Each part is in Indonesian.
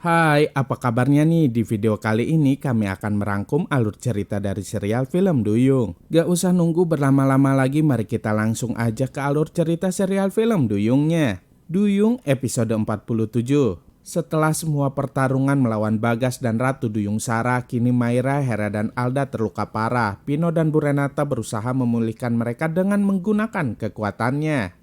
Hai, apa kabarnya nih? Di video kali ini kami akan merangkum alur cerita dari serial film Duyung. Gak usah nunggu berlama-lama lagi, mari kita langsung aja ke alur cerita serial film Duyungnya. Duyung episode 47. Setelah semua pertarungan melawan Bagas dan Ratu Duyung Sara, kini Maira, Hera dan Alda terluka parah. Pino dan Bu Renata berusaha memulihkan mereka dengan menggunakan kekuatannya.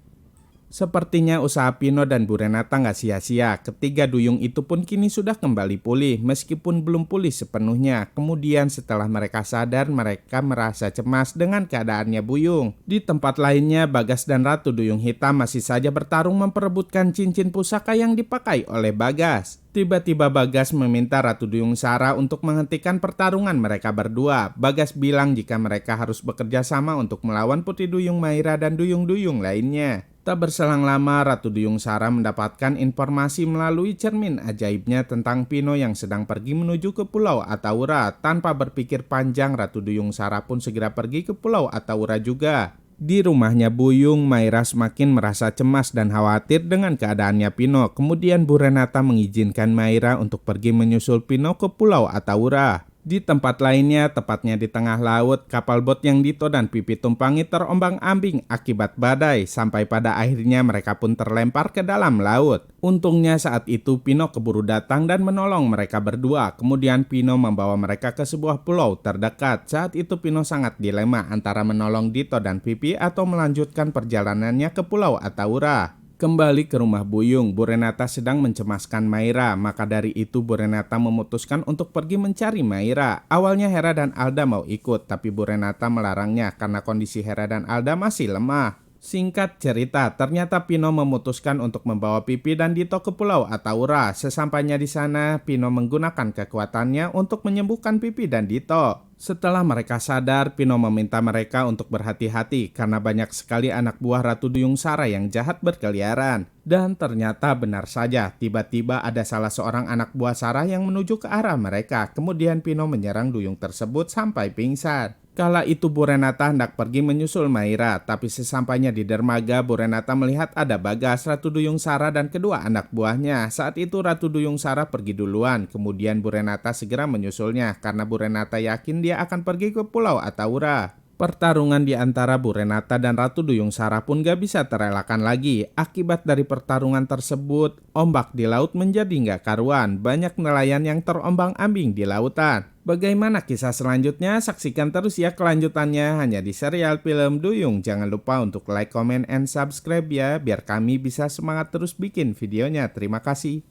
Sepertinya usaha Pino dan Bu Renata nggak sia-sia. Ketiga duyung itu pun kini sudah kembali pulih, meskipun belum pulih sepenuhnya. Kemudian setelah mereka sadar, mereka merasa cemas dengan keadaannya Buyung. Di tempat lainnya, Bagas dan Ratu Duyung Hitam masih saja bertarung memperebutkan cincin pusaka yang dipakai oleh Bagas. Tiba-tiba Bagas meminta Ratu Duyung Sara untuk menghentikan pertarungan mereka berdua. Bagas bilang jika mereka harus bekerja sama untuk melawan Putri Duyung Maira dan duyung-duyung lainnya. Tak berselang lama, Ratu Duyung Sara mendapatkan informasi melalui cermin ajaibnya tentang Pino yang sedang pergi menuju ke Pulau Ataura. Tanpa berpikir panjang, Ratu Duyung Sara pun segera pergi ke Pulau Ataura juga. Di rumahnya Buyung, Maira semakin merasa cemas dan khawatir dengan keadaannya Pino. Kemudian Bu Renata mengizinkan Maira untuk pergi menyusul Pino ke Pulau Ataura. Di tempat lainnya, tepatnya di tengah laut, kapal bot yang Dito dan Pipi tumpangi terombang-ambing akibat badai, sampai pada akhirnya mereka pun terlempar ke dalam laut. Untungnya saat itu Pino keburu datang dan menolong mereka berdua. Kemudian Pino membawa mereka ke sebuah pulau terdekat. Saat itu Pino sangat dilema antara menolong Dito dan Pipi atau melanjutkan perjalanannya ke Pulau Ataura. Kembali ke rumah Buyung, Bu Renata sedang mencemaskan Maira, maka dari itu Bu Renata memutuskan untuk pergi mencari Maira. Awalnya Hera dan Alda mau ikut, tapi Bu Renata melarangnya karena kondisi Hera dan Alda masih lemah. Singkat cerita, ternyata Pino memutuskan untuk membawa Pipi dan Dito ke Pulau Ataura. Sesampainya di sana, Pino menggunakan kekuatannya untuk menyembuhkan Pipi dan Dito. Setelah mereka sadar, Pino meminta mereka untuk berhati-hati karena banyak sekali anak buah Ratu Duyung Sara yang jahat berkeliaran. Dan ternyata benar saja, tiba-tiba ada salah seorang anak buah Sara yang menuju ke arah mereka. Kemudian Pino menyerang duyung tersebut sampai pingsan. Kala itu Bu Renata hendak pergi menyusul Maira, tapi sesampainya di dermaga Bu Renata melihat ada Bagas, Ratu Duyung Sara dan kedua anak buahnya. Saat itu Ratu Duyung Sara pergi duluan, kemudian Bu Renata segera menyusulnya karena Bu Renata yakin dia akan pergi ke Pulau Ataura. Pertarungan di antara Bu Renata dan Ratu Duyung Sara pun gak bisa terelakkan lagi. Akibat dari pertarungan tersebut, ombak di laut menjadi gak karuan. Banyak nelayan yang terombang-ambing di lautan. Bagaimana kisah selanjutnya? Saksikan terus ya kelanjutannya hanya di serial film Duyung. Jangan lupa untuk like, comment, and subscribe ya, biar kami bisa semangat terus bikin videonya. Terima kasih.